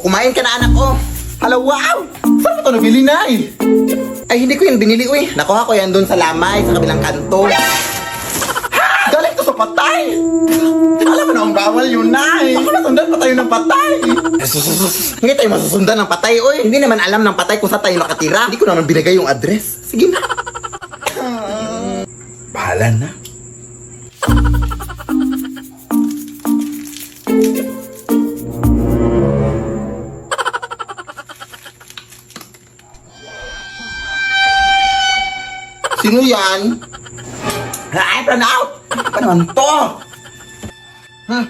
Kumain ka na, anak ko. Hala, wow! Saan mo ito nabili na eh? Ay, hindi ko yan binili, uy. Nakuha ko yan doon sa lamay, sa kabilang kanto. Ha! Galing to sa patay! Alam mo na ang bawal yun, nay. Ako nasundan pa tayo ng patay. Hindi tayo masusundan ng patay, uy. Hindi naman alam ng patay kung saan tayo nakatira. Hindi ko naman binigay yung address. Sige na. Bahala na. Sino yan? Ay, plan out! Ano naman to? Huh?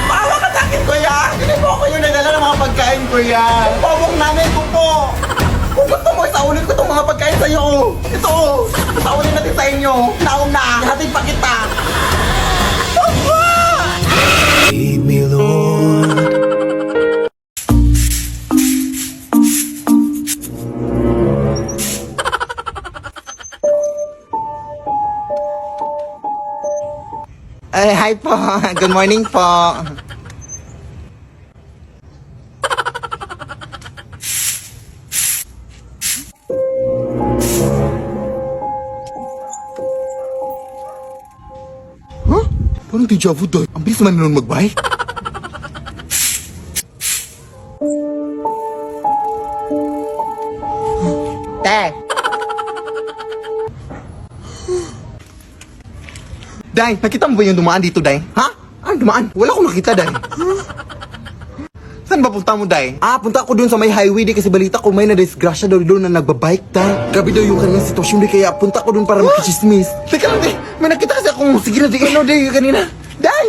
Bawa ka sa akin, kuya! Hindi po ako yung nagdala ng mga pagkain, kuya! Pabong nanay ko po! Kung gusto mo, isaunin ko itong mga pagkain sa'yo. Ito, isaunin natin sa inyo. Naong na, hatid pa kita. Lead me, Lord. Ay, hi po. Good morning po. Huh? Parang deja vu doon. Ang bilis naman nun mag-bike. Te! Day, nakita mo ba yung dumaan dito, Day? Ha? Ah, dumaan? Wala akong nakita, Day. Saan ba punta mo, Day? Ah, punta ako dun sa may highway, Day, kasi balita ko may na-disgrasya daw doon na nagbabike, Day. Grabe daw yung kanyang sitwasyon, Day, kaya punta ko dun para makichismis. Teka lang, Day. May nakita kasi akong sige na, Day. Ano, Day, kanina. Day!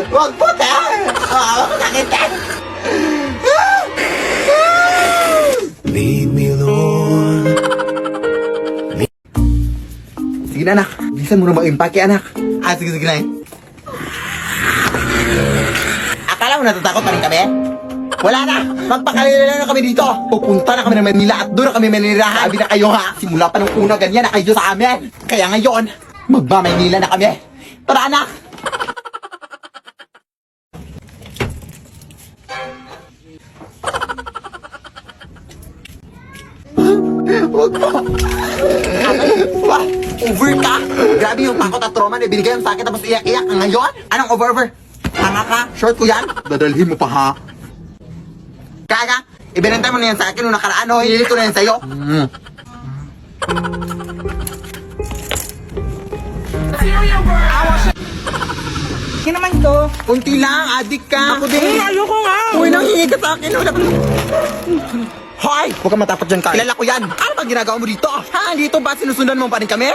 Wag po, Day! Wag nakita! Lead me, Lord. Sige na, anak. Bilisan mo na mag-impake, anak. Ah, sige, sige na eh. Akala mo natatakot pa rin kami? Wala na! Magpakalila na kami dito! Pupunta na kami ng Manila at doon na kami manirahan. Sabi na kayo ha! Simula pa nung una ganyan na kayo sa amin! Kaya ngayon, magmamaynila na kami! Tara, anak! Huwag mo! Wah! Over ka! Grabe yung takot at trauma na binigay sa akin tapos iyak-iyak ka ngayon? Anong over? Tanga ka? Short ko yan? Dadalhin mo pa ha? Kaya, ibinenta mo na yan sa akin nung nakaraan o hinili ko na yan sa'yo. Hindi naman to. Kunti lang, adik ka. Ako din. Ayoko nga. Uy, nanghingi ka sa akin. Hoy! Huwag kang matakot dyan, Kyle. Kilala ko yan. Ano ba ginagawa mo dito? Ha? Dito ba sinusundan mo pa rin kami?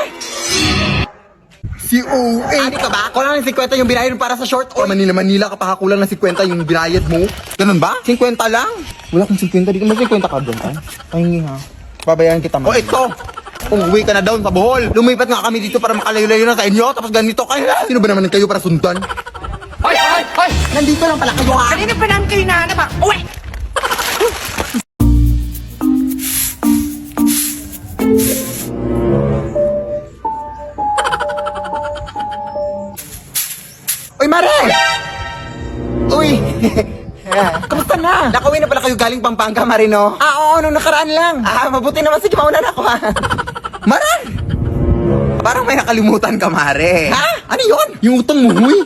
Si OA. Adi ka ba? Kulang ng 50 yung binayad mo para sa short o Manila ka pa kulang ng 50 yung binayad mo. Ganun ba? 50 lang? Wala kang 50 dito. May 50 ka doon, ay? Pahingi ha. Babayaran kita man. O ito! Umuwi ka na down sa Bohol. Lumipat nga kami dito para makalayo-layo na sa inyo. Tapos ganito kayo. Sino ba naman kayo para sundan? Hoy! Hoy! Hoy! Nandito lang pala kayo ha. Kanina pa namin kayo nahanap ha. Uwi! Uy, Mare! Uy! Kamusta na? Nakauwi na pala kayo galing Pampanga, Mare, no? Ah, oo, nung nakaraan lang. Ah, mabuti naman. Sige, mauna na ako, ha? Mare! Parang may nakalimutan ka, Mare. Ha? Ano yun? Yung utang mo, huy?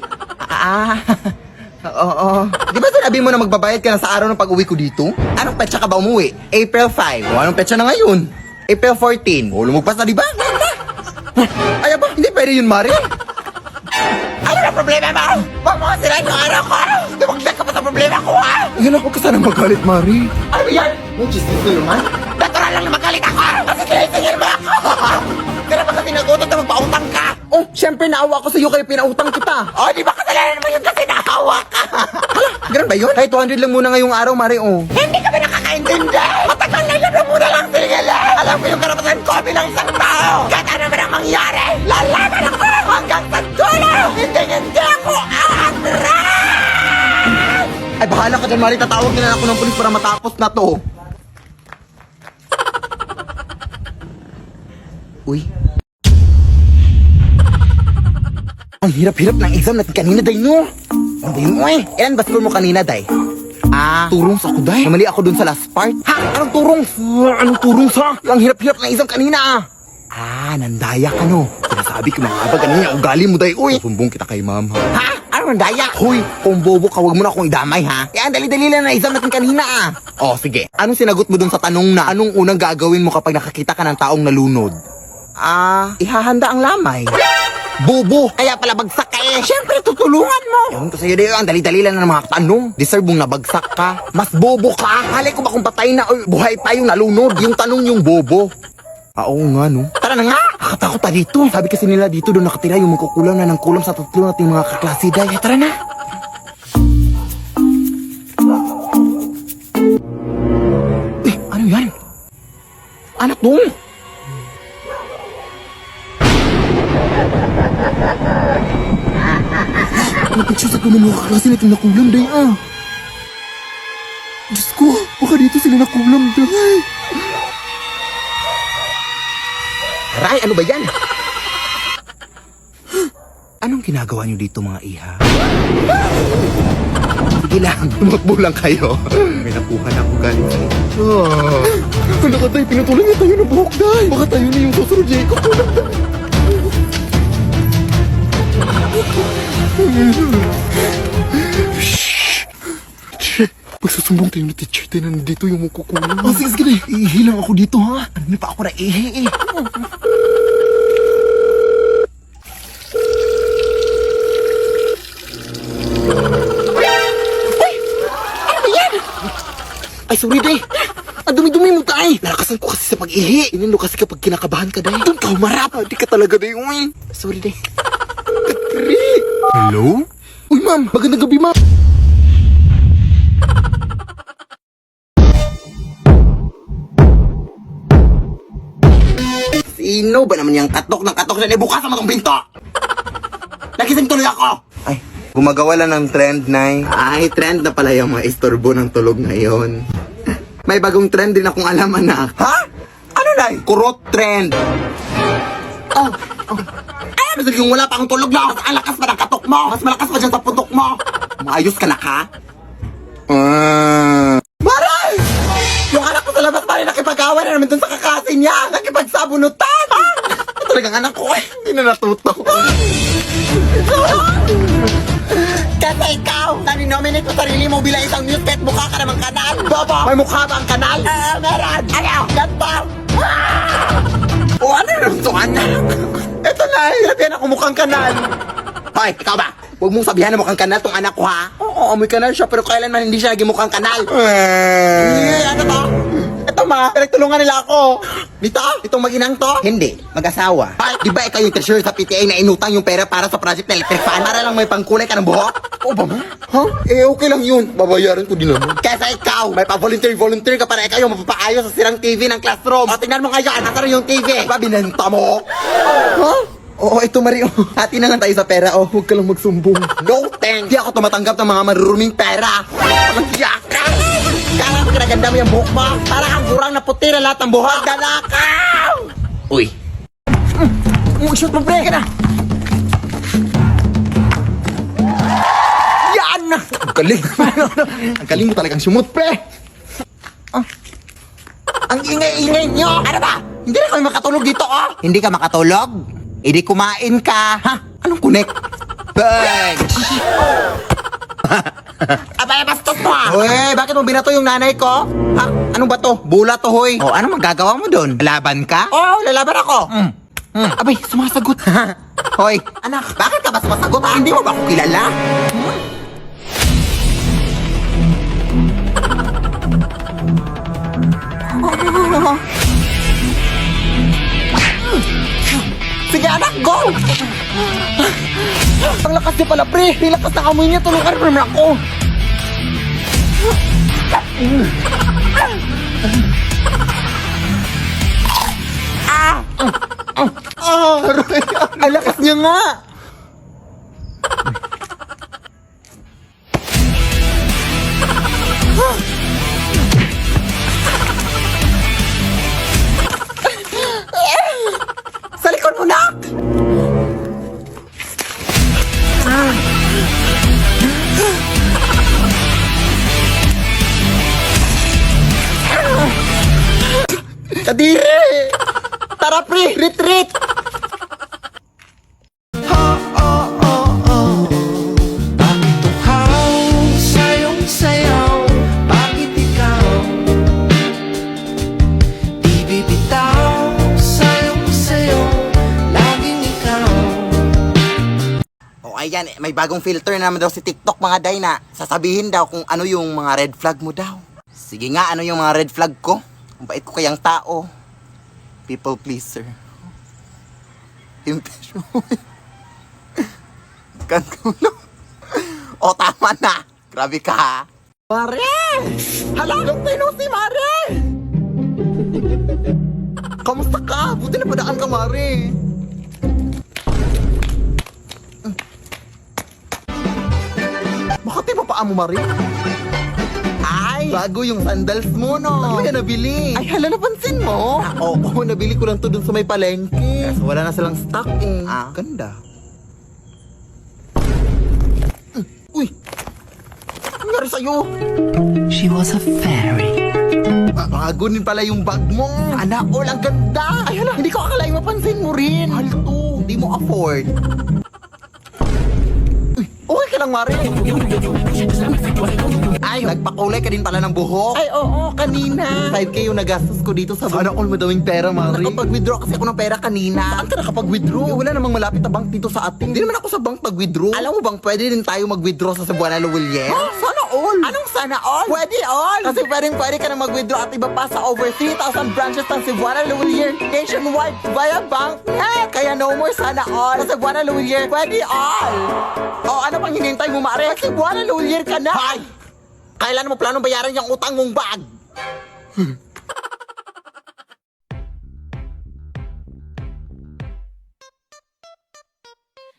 Oo. Di ba sinabi mo na magbabayad ka na sa araw ng pag-uwi ko dito? Anong petsa ka ba umuwi? April 5. O, anong petsa na ngayon? April 14. O, lumagpas na, di ba? Ay, ba? Hindi pwede yun, Mare. Ano na problema mo? Huwag mo sila yung araw ko! Tumagdag ka pa sa problema ko, ha? Yan ako ka sana magalit, Mari. Ano ba yan? May chismis na naman? Natural lang na magalit ako! Kasi kinisingin mo ako! Kaya ba kasi nagutot na magpautang ka? Oh, syempre naawa ko sa'yo kaya pinautang kita. Oh, di ba kasalanan mo yun kasi naawa ka? Hala, ganun ba yun? Kahit 200 lang muna ngayong araw, Mari, oh. Hindi ka ba nakakaintindi? Matagal na yun muna lang sinigil. Alam mo yung karapatan ko bilang isang tao. Kahit ano man ang mangyari, lalaban ako hanggang sa dulo. Hindi ako aatras! Ay, bahala ka dyan, Mari. Tatawag na ako ng pulis para matapos na to. Uy. Ang hirap-hirap ng exam natin kanina, day, no? Ano ba yun, uy? Ilan ba score mo kanina, day? Turong sa ako, day. Namali ako dun sa last part. Ha? Anong turong? Anong turong sa? Ang hirap-hirap ng exam kanina, nandaya ka, no? Sinasabi ko mga abag kanina, ugali mo, day, uy. Sumbong kita kay ma'am, ha? Ha? Ano nandaya? Hoy, kung bobo ka, huwag mo na akong idamay, ha? Yan, dali-dali lang na exam natin kanina, Oh, sige. Anong sinagot mo dun sa tanong na anong unang gagawin mo kapag nakakita ka ng taong nalunod? Ihahanda ang lamay. Bobo! Kaya pala bagsak ka eh! Siyempre, tutulungan mo! Ewan ko sa'yo, Deo, ang dali-dali lang ng mga tanong. Deserve mong nabagsak ka. Mas bobo ka! Halay ko ba kung patay na o buhay pa yung nalunod? Yung tanong yung bobo. Oo nga, no? Tara na nga! Nakatakot pa dito. Sabi kasi nila dito doon nakatira yung magkukulang na ng kulang sa tatlo nating mga kaklase, Day. Tara na! Ano yan? Anak mo! Napicture sa mga klase natin nakulam, Day, Diyos ko, baka dito sila nakulam, Day. Aray, ano ba yan? Anong ginagawa niyo dito, mga iha? Sige lang, tumakbo lang kayo. May nakuha na ako galing sa inyo. Ano ka, Day? Pinutulan niya tayo ng buhok, Day. Baka tayo na yung susunod, Jacob. Magsusumbong tayo na teacher tayo na nandito yung makukulang. Sige, sige, Day. Iihi lang ako dito, ha? Ano pa ako na ihi, Ay, sorry, Day. Ang dumi-dumi mo, Day. Nalakasan ko kasi sa pag-ihi. Inano kasi kapag kinakabahan ka, Day. Doon ka humarap. Di ka talaga, Day. Uy. Sorry, Day. Katri. Hello? Uy, ma'am. Magandang gabi, ma'am. Sino ba naman yung katok ng katok na bukas sa mga pinto? Nagising tuloy ako. Ay, gumagawa lang ng trend, Nay. Ay, trend na pala yung mga istorbo ng tulog ngayon. May bagong trend din akong alam, anak. Ha? Ano, Nay? Kurot trend. Oh. Ay, ano yung wala pa akong tulog na? Mas alakas pa ng katok mo. Mas malakas pa dyan sa putok mo. Maayos ka na ka? Maray! Yung anak ko sa labas pa rin nakipag-awa na naman dun sa kakasi niya. Nakipagsabunutan. Talagang anak ko eh. Hindi na natuto. Kasi ikaw, nani-nominate mo sarili mo bilang isang news kahit mukha ka namang kanal. Bobo, may mukha ba ang kanal? Meron. Ano? Ganto. O ano naman ito, anak? Ito na, sabihan ako mukhang kanal. Hoy, ikaw ba? Huwag mong sabihan na mukhang kanal tong anak ko, ha? Oo, may kanal siya, pero kailanman hindi siya naging mukhang kanal. Ano to? Ito, ma, pinagtulungan nila ako. Dito, itong mag-inang to? Hindi, mag-asawa. Ay, di ba ikaw yung treasurer sa PTA na inutang yung pera para sa project na electric fan? Para lang may pangkulay ka ng buhok? Oo ba, ma? Ha? Eh, okay lang yun. Babayaran ko din naman. Kesa ikaw, may pa-volunteer ka para ikaw yung mapapaayos sa sirang TV ng classroom. O, tingnan mo ngayon, nasa rin yung TV. Diba, binenta mo? Ha? Oo, ito, Mario. Hati na lang tayo sa pera, huwag ka lang magsumbong. No, thanks. Di ako tumatanggap ng mga maruruming pera. Walang yaka. Kala ko kinaganda mo yung buhok mo. Parang ang gurang na puti na lahat ng buhok. Dalakaw! Uy. Shoot mo, pre. Ka na. Yan! Ang galing. Ang galing mo talagang sumut, pre. Ang ingay-ingay nyo. Ano ba? Hindi na kami makatulog dito, Hindi ka makatulog? Hindi kumain ka. Ha? Anong connect? Bang! Abay, bastos mo, Uy, bakit mo binato yung nanay ko? Ha? Anong ba to? Bula to, hoy. Ano magagawa mo doon? Laban ka? Oo, lalaban ako. Abay, sumasagot. Hoy, anak, bakit ka ba sumasagot? Hindi mo ba ako kilala? Sige anak, go! Ang lakas niya pala, pre! Ang lakas na amoy niya, tulungan mo naman ako! Roy! Ang lakas niya nga! Sa likod mo, nak! Kadiri! Tara, pre! Retreat! Sayong sayaw, bakit ikaw di bibitaw? Sayong sayo, laging ikaw. O ayan, may bagong filter naman daw si TikTok mga day na sasabihin daw kung ano yung mga red flag mo daw. Sige nga, ano yung mga red flag ko? Ang bait ko kayang tao. People pleaser. Impression. Kangulo. O tama na. Grabe ka ha. Mare! Hala, long time no see, Mare! Kamusta ka? Buti na padaan ka, Mare. Bakit di pa paa mo, Mare? Ay! Bago yung sandals mo, no? Saan mo yan nabili? Ay, hala, napansin mo? Oo, nabili ko lang to dun sa may palengke. Kaso wala na silang stock eh. Ganda. Uy! Ano nangyari sa'yo? She was a fairy. Bago din pala yung bag mo. Sana all, ang ganda. Ay, hala, hindi ko akalain mapansin mo rin. Mahal to. Hindi mo afford. Uy, okay ka lang, Mari. Ay, nagpakulay ka din pala ng buhok. Ay, oo, kanina. 5K yung nagastos ko dito sa buhok. Sana all madawing pera, Mari. Nakapag-withdraw kasi ako ng pera kanina. Saan ka nakapag-withdraw? Wala namang malapit na bank dito sa atin. Hindi naman ako sa bank pag-withdraw. Alam mo bang pwede din tayo mag-withdraw sa Cebuana Lawilier? Sana all. Anong sana all? Pwede all. Kasi pwede ka na mag-withdraw at iba pa sa over 3,000 branches ng Cebuana Lawilier nationwide via BankNet. Kaya no more sana all. Sa Cebuana Lawilier, pwede all. O, ano pang hinintay mo, Mare? Cebuana Lawilier ka na. Hay! Kailan mo planong bayaran yung utang mong bag?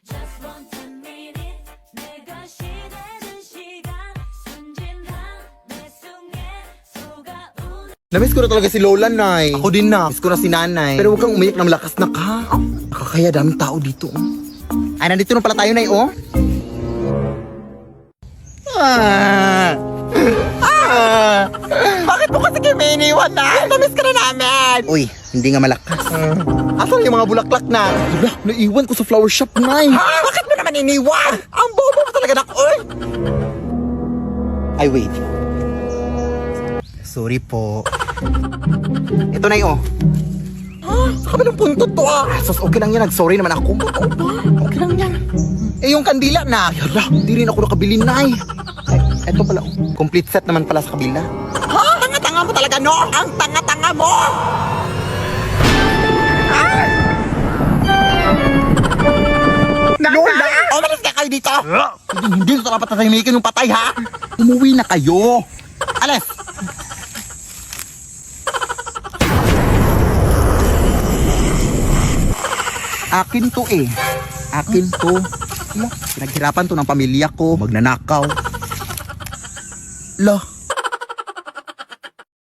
Just want a minute 내가 시대는 시간 순진한 내 속에 속아오는 Namiss ko na talaga si Lola, Nay. Ako din na. Miss ko na si Nanay. Pero huwag kang umiyak na malakas na ka. Nakakaya daming tao dito. Ay, nandito na pala tayo, Nay, oh. Bakit mo kasi kayo may iniwan na? Namiss ka na namin! Uy, hindi nga malakas. Asan yung mga bulaklak na? Wala, naiwan ko sa flower shop, Nay. Ha? Bakit mo naman iniwan? Ang bobo mo talaga na, oy! Ay, wait. Sorry po. Ito, Nay, oh. Sa kabilang punto to, Sus, okay lang yan. Nag-sorry naman ako. Okay lang yan. Eh, yung kandila na. Yara, hindi rin ako nakabili, Nay. Ay, eto pala, oh. Complete set naman pala sa kabila. Ha? Tanga-tanga mo talaga, no? Ang tanga-tanga mo! Lola! Umalis ka kayo dito! Hindi ito dapat natahimikin yung patay, ha? Umuwi na kayo! Alis! Akin to eh. Akin to. Pinaghirapan to ng pamilya ko. Magnanakaw. Lah,